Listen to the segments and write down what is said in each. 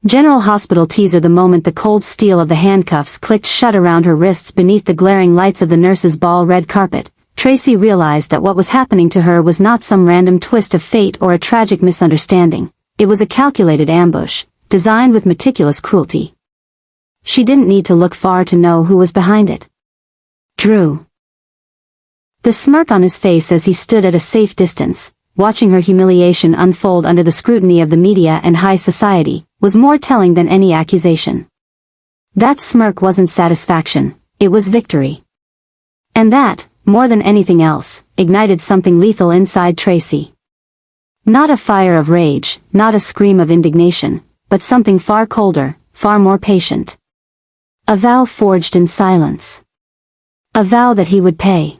General Hospital teaser. The moment the cold steel of the handcuffs clicked shut around her wrists beneath the glaring lights of the nurse's ball red carpet, Tracy realized that what was happening to her was not some random twist of fate or a tragic misunderstanding. It was a calculated ambush, designed with meticulous cruelty. She didn't need to look far to know who was behind it. Drew. The smirk on his face as he stood at a safe distance, watching her humiliation unfold under the scrutiny of the media and high society, was more telling than any accusation. That smirk wasn't satisfaction, it was victory. And that, more than anything else, ignited something lethal inside Tracy. Not a fire of rage, not a scream of indignation, but something far colder, far more patient. A vow forged in silence. A vow that he would pay.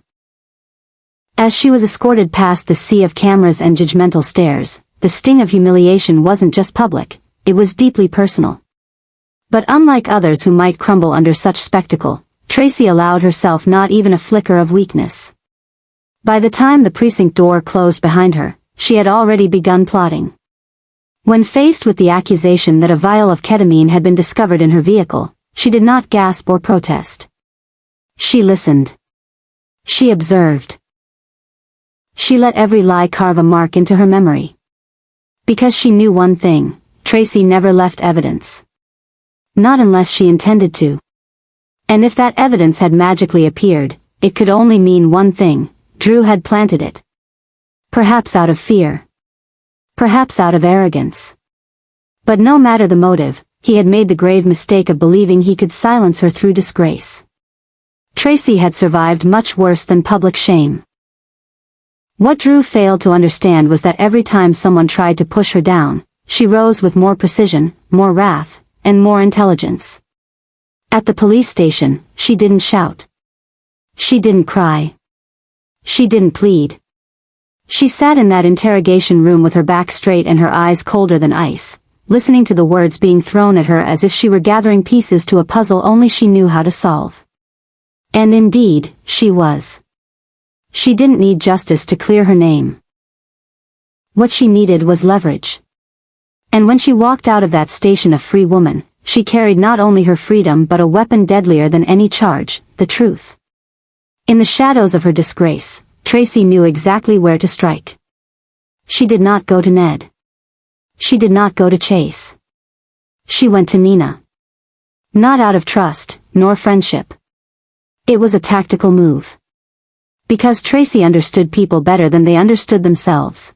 As she was escorted past the sea of cameras and judgmental stares, the sting of humiliation wasn't just public, it was deeply personal. But unlike others who might crumble under such spectacle, Tracy allowed herself not even a flicker of weakness. By the time the precinct door closed behind her, she had already begun plotting. When faced with the accusation that a vial of ketamine had been discovered in her vehicle, she did not gasp or protest. She listened. She observed. She let every lie carve a mark into her memory. Because she knew one thing, Tracy never left evidence. Not unless she intended to. And if that evidence had magically appeared, it could only mean one thing: Drew had planted it. Perhaps out of fear. Perhaps out of arrogance. But no matter the motive, he had made the grave mistake of believing he could silence her through disgrace. Tracy had survived much worse than public shame. What Drew failed to understand was that every time someone tried to push her down, she rose with more precision, more wrath, and more intelligence. At the police station, she didn't shout. She didn't cry. She didn't plead. She sat in that interrogation room with her back straight and her eyes colder than ice, listening to the words being thrown at her as if she were gathering pieces to a puzzle only she knew how to solve. And indeed, she was. She didn't need justice to clear her name. What she needed was leverage. And when she walked out of that station a free woman, she carried not only her freedom but a weapon deadlier than any charge, the truth. In the shadows of her disgrace, Tracy knew exactly where to strike. She did not go to Ned. She did not go to Chase. She went to Nina. Not out of trust, nor friendship. It was a tactical move. Because Tracy understood people better than they understood themselves.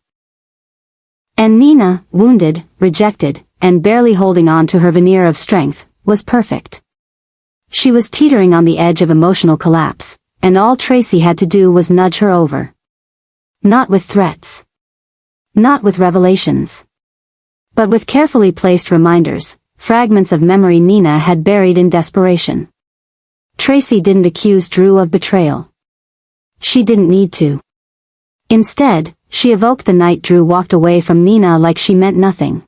And Nina, wounded, rejected, and barely holding on to her veneer of strength, was perfect. She was teetering on the edge of emotional collapse, and all Tracy had to do was nudge her over. Not with threats. Not with revelations. But with carefully placed reminders, fragments of memory Nina had buried in desperation. Tracy didn't accuse Drew of betrayal. She didn't need to. Instead, she evoked the night Drew walked away from Nina like she meant nothing.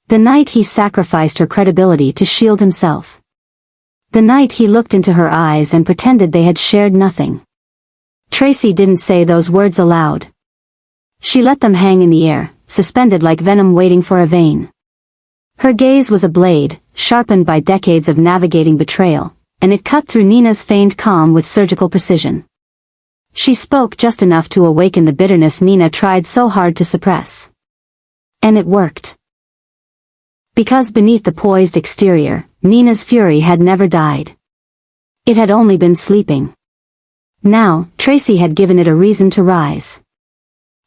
The night he sacrificed her credibility to shield himself. The night he looked into her eyes and pretended they had shared nothing. Tracy didn't say those words aloud. She let them hang in the air, suspended like venom waiting for a vein. Her gaze was a blade, sharpened by decades of navigating betrayal, and it cut through Nina's feigned calm with surgical precision. She spoke just enough to awaken the bitterness Nina tried so hard to suppress. And it worked. Because beneath the poised exterior, Nina's fury had never died. It had only been sleeping. Now, Tracy had given it a reason to rise.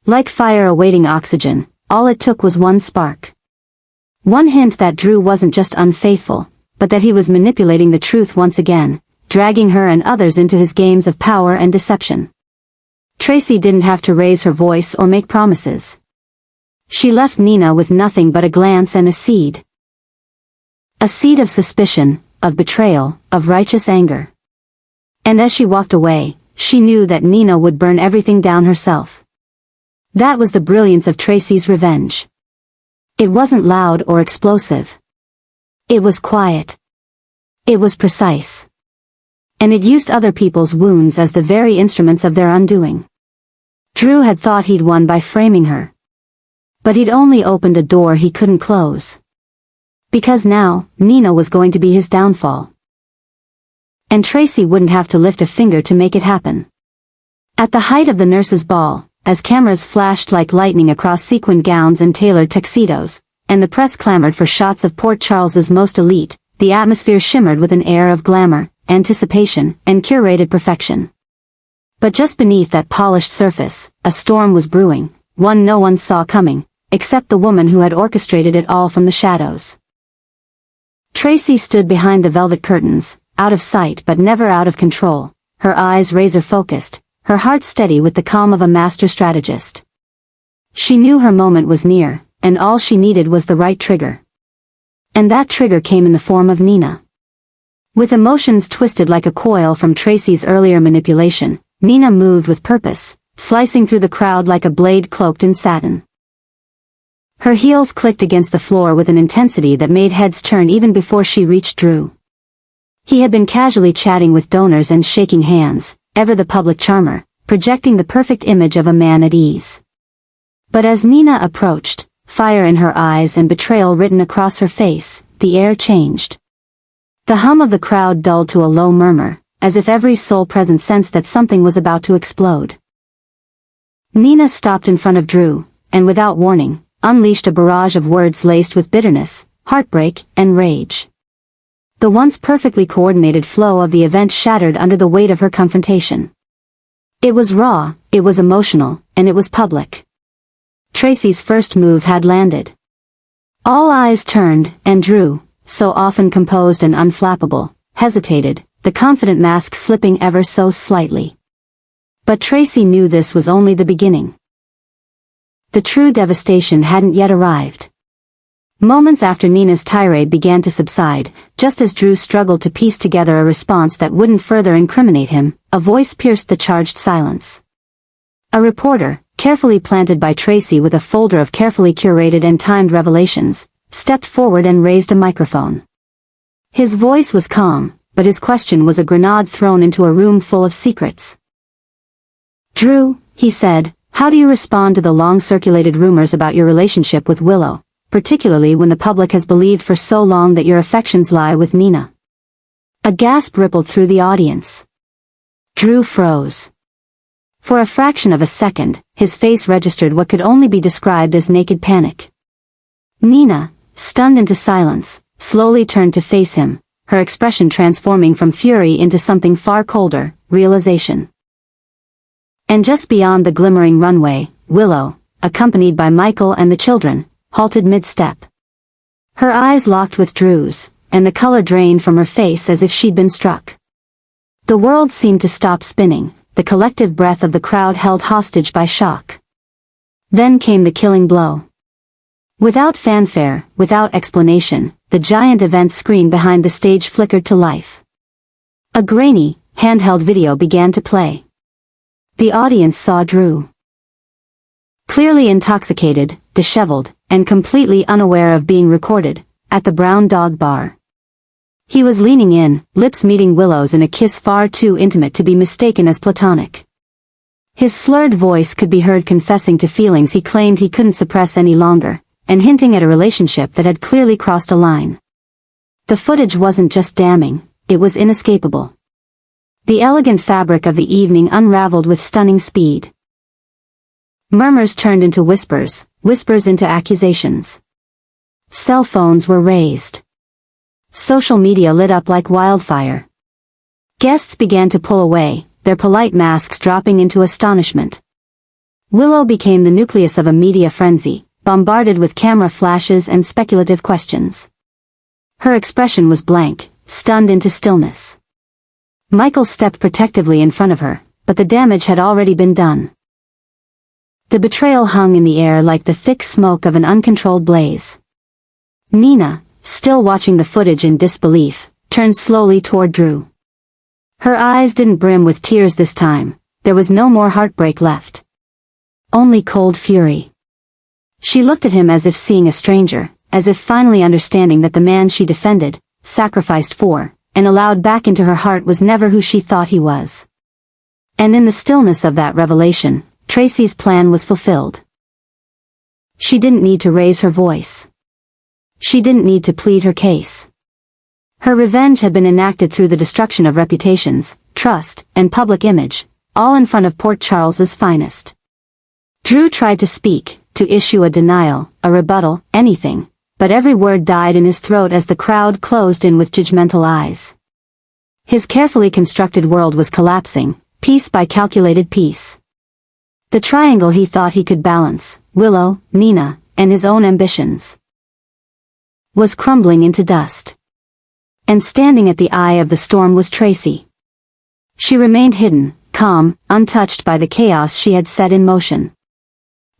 Like fire awaiting oxygen, all it took was one spark. One hint that Drew wasn't just unfaithful, but that he was manipulating the truth once again, dragging her and others into his games of power and deception. Tracy didn't have to raise her voice or make promises. She left Nina with nothing but a glance and a seed. A seed of suspicion, of betrayal, of righteous anger. And as she walked away, she knew that Nina would burn everything down herself. That was the brilliance of Tracy's revenge. It wasn't loud or explosive. It was quiet. It was precise. And it used other people's wounds as the very instruments of their undoing. Drew had thought he'd won by framing her. But he'd only opened a door he couldn't close. Because now, Nina was going to be his downfall. And Tracy wouldn't have to lift a finger to make it happen. At the height of the nurses' ball, as cameras flashed like lightning across sequined gowns and tailored tuxedos, and the press clamored for shots of Port Charles's most elite, the atmosphere shimmered with an air of glamour, anticipation, and curated perfection. But just beneath that polished surface, a storm was brewing, one no one saw coming, except the woman who had orchestrated it all from the shadows. Tracy stood behind the velvet curtains, out of sight but never out of control, her eyes razor-focused, her heart steady with the calm of a master strategist. She knew her moment was near, and all she needed was the right trigger. And that trigger came in the form of Nina. With emotions twisted like a coil from Tracy's earlier manipulation, Nina moved with purpose, slicing through the crowd like a blade cloaked in satin. Her heels clicked against the floor with an intensity that made heads turn even before she reached Drew. He had been casually chatting with donors and shaking hands, ever the public charmer, projecting the perfect image of a man at ease. But as Nina approached, fire in her eyes and betrayal written across her face, the air changed. The hum of the crowd dulled to a low murmur, as if every soul present sensed that something was about to explode. Nina stopped in front of Drew, and without warning, unleashed a barrage of words laced with bitterness, heartbreak, and rage. The once perfectly coordinated flow of the event shattered under the weight of her confrontation. It was raw, it was emotional, and it was public. Tracy's first move had landed. All eyes turned, and Drew, so often composed and unflappable, hesitated, the confident mask slipping ever so slightly. But Tracy knew this was only the beginning. The true devastation hadn't yet arrived. Moments after Nina's tirade began to subside, just as Drew struggled to piece together a response that wouldn't further incriminate him, a voice pierced the charged silence. A reporter, carefully planted by Tracy with a folder of carefully curated and timed revelations, stepped forward and raised a microphone. His voice was calm, but his question was a grenade thrown into a room full of secrets. "Drew," he said, "how do you respond to the long-circulated rumors about your relationship with Willow, particularly when the public has believed for so long that your affections lie with Nina?" A gasp rippled through the audience. Drew froze. For a fraction of a second, his face registered what could only be described as naked panic. Nina, stunned into silence, slowly turned to face him, her expression transforming from fury into something far colder, realization. And just beyond the glimmering runway, Willow, accompanied by Michael and the children, halted mid-step. Her eyes locked with Drew's, and the color drained from her face as if she'd been struck. The world seemed to stop spinning, the collective breath of the crowd held hostage by shock. Then came the killing blow. Without fanfare, without explanation, the giant event screen behind the stage flickered to life. A grainy, handheld video began to play. The audience saw Drew. Clearly intoxicated, disheveled, and completely unaware of being recorded, at the Brown Dog Bar. He was leaning in, lips meeting Willow's in a kiss far too intimate to be mistaken as platonic. His slurred voice could be heard confessing to feelings he claimed he couldn't suppress any longer, and hinting at a relationship that had clearly crossed a line. The footage wasn't just damning, it was inescapable. The elegant fabric of the evening unraveled with stunning speed. Murmurs turned into whispers, whispers into accusations. Cell phones were raised. Social media lit up like wildfire. Guests began to pull away, their polite masks dropping into astonishment. Willow became the nucleus of a media frenzy, bombarded with camera flashes and speculative questions. Her expression was blank, stunned into stillness. Michael stepped protectively in front of her, but the damage had already been done. The betrayal hung in the air like the thick smoke of an uncontrolled blaze. Nina, still watching the footage in disbelief, turned slowly toward Drew. Her eyes didn't brim with tears this time, there was no more heartbreak left. Only cold fury. She looked at him as if seeing a stranger, as if finally understanding that the man she defended, sacrificed for, and allowed back into her heart was never who she thought he was. And in the stillness of that revelation, Tracy's plan was fulfilled. She didn't need to raise her voice. She didn't need to plead her case. Her revenge had been enacted through the destruction of reputations, trust, and public image, all in front of Port Charles's finest. Drew tried to speak, to issue a denial, a rebuttal, anything, but every word died in his throat as the crowd closed in with judgmental eyes. His carefully constructed world was collapsing, piece by calculated piece. The triangle he thought he could balance, Willow, Nina, and his own ambitions, was crumbling into dust. And standing at the eye of the storm was Tracy. She remained hidden, calm, untouched by the chaos she had set in motion.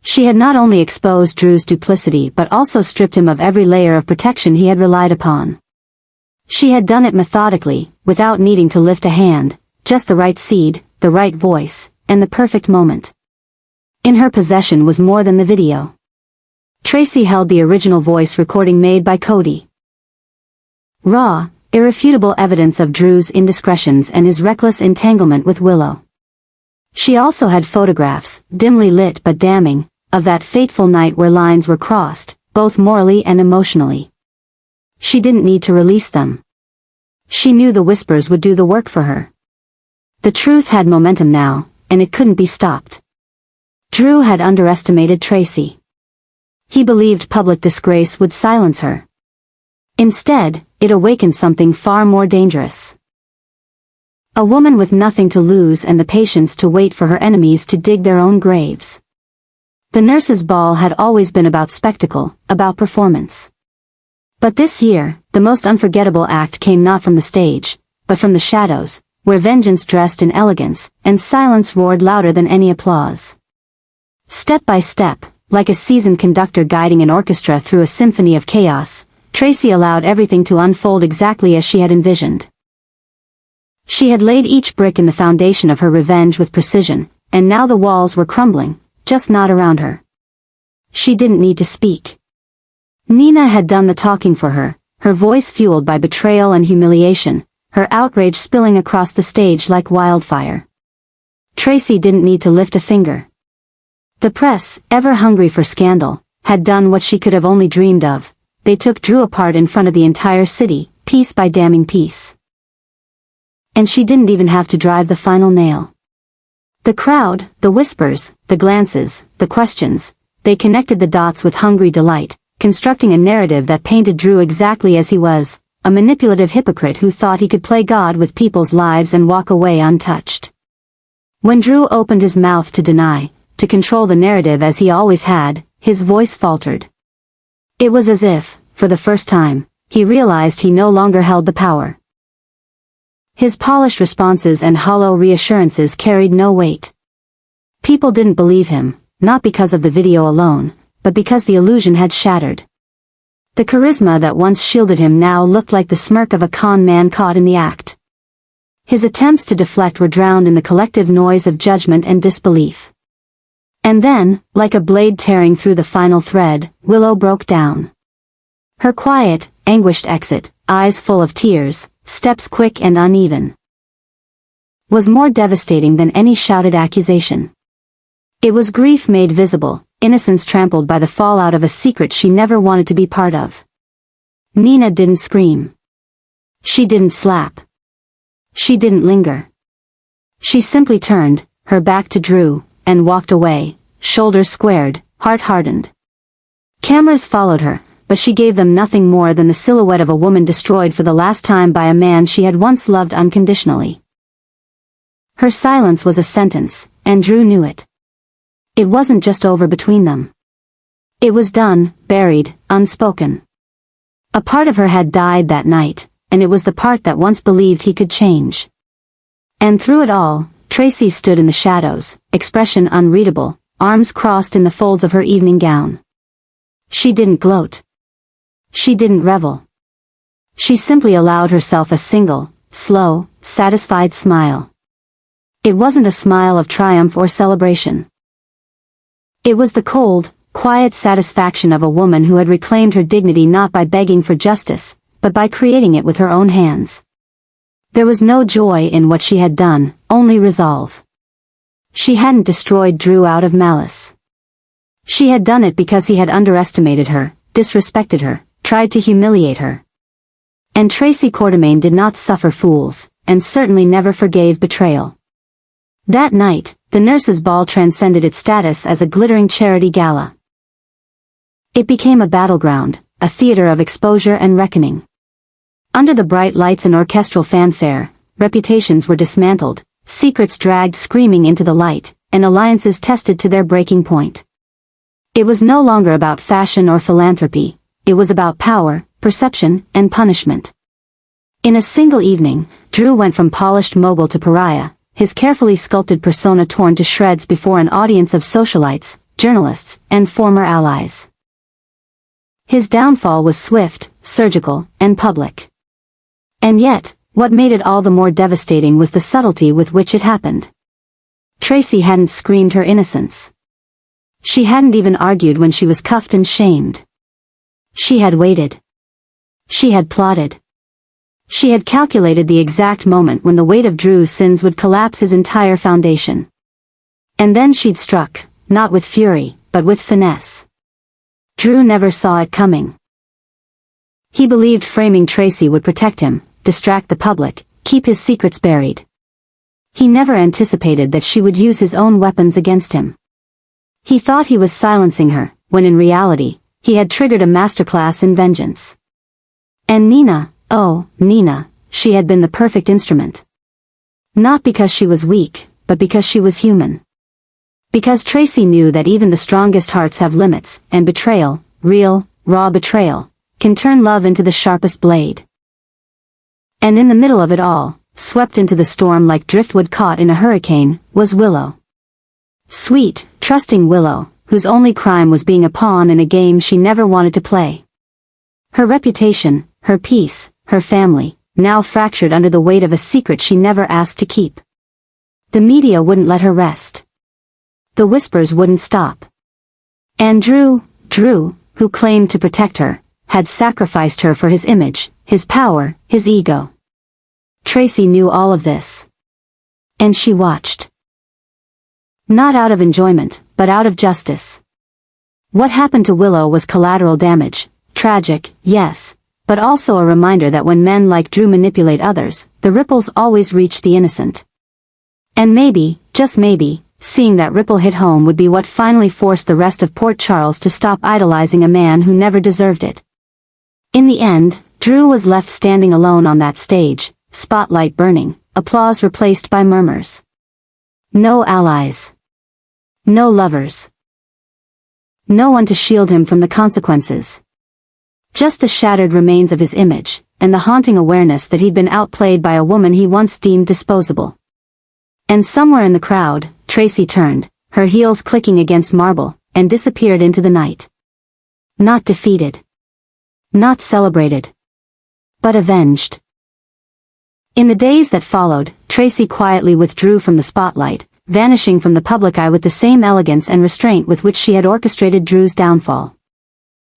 She had not only exposed Drew's duplicity but also stripped him of every layer of protection he had relied upon. She had done it methodically, without needing to lift a hand, just the right seed, the right voice, and the perfect moment. In her possession was more than the video. Tracy held the original voice recording made by Cody. Raw, irrefutable evidence of Drew's indiscretions and his reckless entanglement with Willow. She also had photographs, dimly lit but damning, of that fateful night where lines were crossed, both morally and emotionally. She didn't need to release them. She knew the whispers would do the work for her. The truth had momentum now, and it couldn't be stopped. Drew had underestimated Tracy. He believed public disgrace would silence her. Instead, it awakened something far more dangerous. A woman with nothing to lose and the patience to wait for her enemies to dig their own graves. The nurses' ball had always been about spectacle, about performance. But this year, the most unforgettable act came not from the stage, but from the shadows, where vengeance dressed in elegance, and silence roared louder than any applause. Step by step, like a seasoned conductor guiding an orchestra through a symphony of chaos, Tracy allowed everything to unfold exactly as she had envisioned. She had laid each brick in the foundation of her revenge with precision, and now the walls were crumbling, just not around her. She didn't need to speak. Nina had done the talking for her, her voice fueled by betrayal and humiliation, her outrage spilling across the stage like wildfire. Tracy didn't need to lift a finger. The press, ever hungry for scandal, had done what she could have only dreamed of. They took Drew apart in front of the entire city, piece by damning piece. And she didn't even have to drive the final nail. The crowd, the whispers, the glances, the questions, they connected the dots with hungry delight, constructing a narrative that painted Drew exactly as he was, a manipulative hypocrite who thought he could play God with people's lives and walk away untouched. When Drew opened his mouth to deny, to control the narrative as he always had, his voice faltered. It was as if, for the first time, he realized he no longer held the power. His polished responses and hollow reassurances carried no weight. People didn't believe him, not because of the video alone, but because the illusion had shattered. The charisma that once shielded him now looked like the smirk of a con man caught in the act. His attempts to deflect were drowned in the collective noise of judgment and disbelief. And then, like a blade tearing through the final thread, Willow broke down. Her quiet, anguished exit, eyes full of tears, steps quick and uneven, was more devastating than any shouted accusation. It was grief made visible, innocence trampled by the fallout of a secret she never wanted to be part of. Nina didn't scream. She didn't slap. She didn't linger. She simply turned, her back to Drew, and walked away, shoulders squared, heart hardened. Cameras followed her, but she gave them nothing more than the silhouette of a woman destroyed for the last time by a man she had once loved unconditionally. Her silence was a sentence, and Drew knew it. It wasn't just over between them. It was done, buried, unspoken. A part of her had died that night, and it was the part that once believed he could change. And through it all, Tracy stood in the shadows, expression unreadable, arms crossed in the folds of her evening gown. She didn't gloat. She didn't revel. She simply allowed herself a single, slow, satisfied smile. It wasn't a smile of triumph or celebration. It was the cold, quiet satisfaction of a woman who had reclaimed her dignity not by begging for justice, but by creating it with her own hands. There was no joy in what she had done, only resolve. She hadn't destroyed Drew out of malice. She had done it because he had underestimated her, disrespected her, tried to humiliate her. And Tracy Quartermaine did not suffer fools, and certainly never forgave betrayal. That night, the nurses' ball transcended its status as a glittering charity gala. It became a battleground, a theater of exposure and reckoning. Under the bright lights and orchestral fanfare, reputations were dismantled, secrets dragged screaming into the light, and alliances tested to their breaking point. It was no longer about fashion or philanthropy, it was about power, perception, and punishment. In a single evening, Drew went from polished mogul to pariah, his carefully sculpted persona torn to shreds before an audience of socialites, journalists, and former allies. His downfall was swift, surgical, and public. And yet, what made it all the more devastating was the subtlety with which it happened. Tracy hadn't screamed her innocence. She hadn't even argued when she was cuffed and shamed. She had waited. She had plotted. She had calculated the exact moment when the weight of Drew's sins would collapse his entire foundation. And then she'd struck, not with fury, but with finesse. Drew never saw it coming. He believed framing Tracy would protect him, distract the public, keep his secrets buried. He never anticipated that she would use his own weapons against him. He thought he was silencing her, when in reality, he had triggered a masterclass in vengeance. And Nina, oh, Nina, she had been the perfect instrument. Not because she was weak, but because she was human. Because Tracy knew that even the strongest hearts have limits, and betrayal, real, raw betrayal, can turn love into the sharpest blade. And in the middle of it all, swept into the storm like driftwood caught in a hurricane, was Willow. Sweet, trusting Willow, whose only crime was being a pawn in a game she never wanted to play. Her reputation, her peace, her family, now fractured under the weight of a secret she never asked to keep. The media wouldn't let her rest. The whispers wouldn't stop. And Drew, who claimed to protect her, had sacrificed her for his image, his power, his ego. Tracy knew all of this. And she watched. Not out of enjoyment, but out of justice. What happened to Willow was collateral damage, tragic, yes, but also a reminder that when men like Drew manipulate others, the ripples always reach the innocent. And maybe, just maybe, seeing that ripple hit home would be what finally forced the rest of Port Charles to stop idolizing a man who never deserved it. In the end, Drew was left standing alone on that stage, spotlight burning, applause replaced by murmurs. No allies. No lovers. No one to shield him from the consequences. Just the shattered remains of his image, and the haunting awareness that he'd been outplayed by a woman he once deemed disposable. And somewhere in the crowd, Tracy turned, her heels clicking against marble, and disappeared into the night. Not defeated. Not celebrated. But avenged. In the days that followed, Tracy quietly withdrew from the spotlight, vanishing from the public eye with the same elegance and restraint with which she had orchestrated Drew's downfall.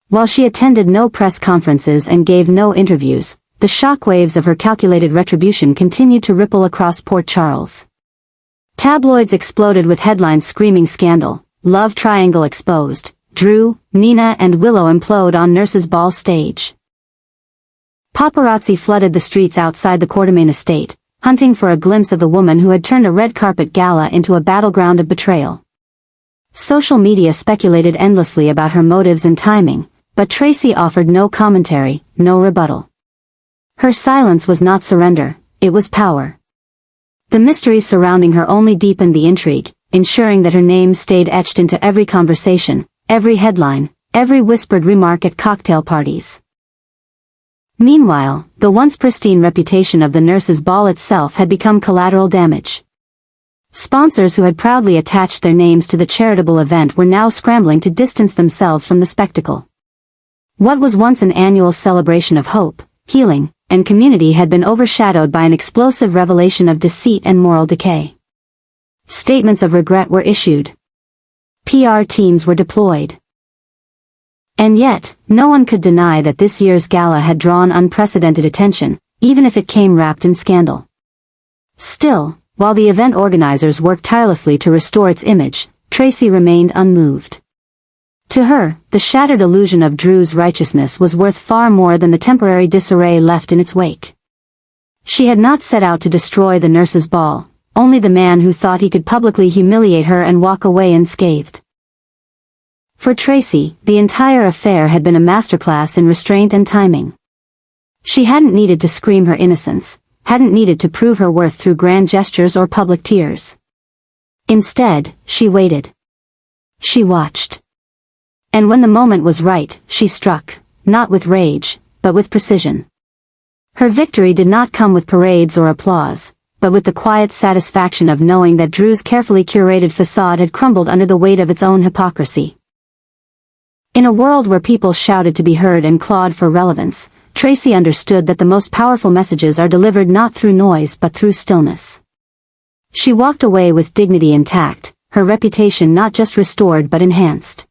While she attended no press conferences and gave no interviews, the shockwaves of her calculated retribution continued to ripple across Port Charles. Tabloids exploded with headlines screaming scandal, love triangle exposed, Drew, Nina and Willow implode on nurse's ball stage. Paparazzi flooded the streets outside the Quartermaine estate, hunting for a glimpse of the woman who had turned a red carpet gala into a battleground of betrayal. Social media speculated endlessly about her motives and timing, but Tracy offered no commentary, no rebuttal. Her silence was not surrender, it was power. The mystery surrounding her only deepened the intrigue, ensuring that her name stayed etched into every conversation, every headline, every whispered remark at cocktail parties. Meanwhile, the once pristine reputation of the nurses' ball itself had become collateral damage. Sponsors who had proudly attached their names to the charitable event were now scrambling to distance themselves from the spectacle. What was once an annual celebration of hope, healing, and community had been overshadowed by an explosive revelation of deceit and moral decay. Statements of regret were issued. PR teams were deployed. And yet, no one could deny that this year's gala had drawn unprecedented attention, even if it came wrapped in scandal. Still, while the event organizers worked tirelessly to restore its image, Tracy remained unmoved. To her, the shattered illusion of Drew's righteousness was worth far more than the temporary disarray left in its wake. She had not set out to destroy the nurse's ball, only the man who thought he could publicly humiliate her and walk away unscathed. For Tracy, the entire affair had been a masterclass in restraint and timing. She hadn't needed to scream her innocence, hadn't needed to prove her worth through grand gestures or public tears. Instead, she waited. She watched. And when the moment was right, she struck, not with rage, but with precision. Her victory did not come with parades or applause, but with the quiet satisfaction of knowing that Drew's carefully curated facade had crumbled under the weight of its own hypocrisy. In a world where people shouted to be heard and clawed for relevance, Tracy understood that the most powerful messages are delivered not through noise but through stillness. She walked away with dignity intact, her reputation not just restored but enhanced.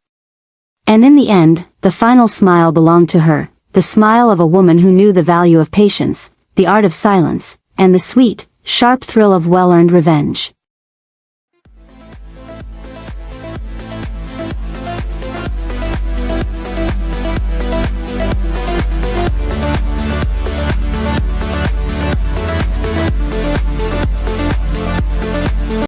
And in the end, the final smile belonged to her, the smile of a woman who knew the value of patience, the art of silence, and the sweet, sharp thrill of well-earned revenge.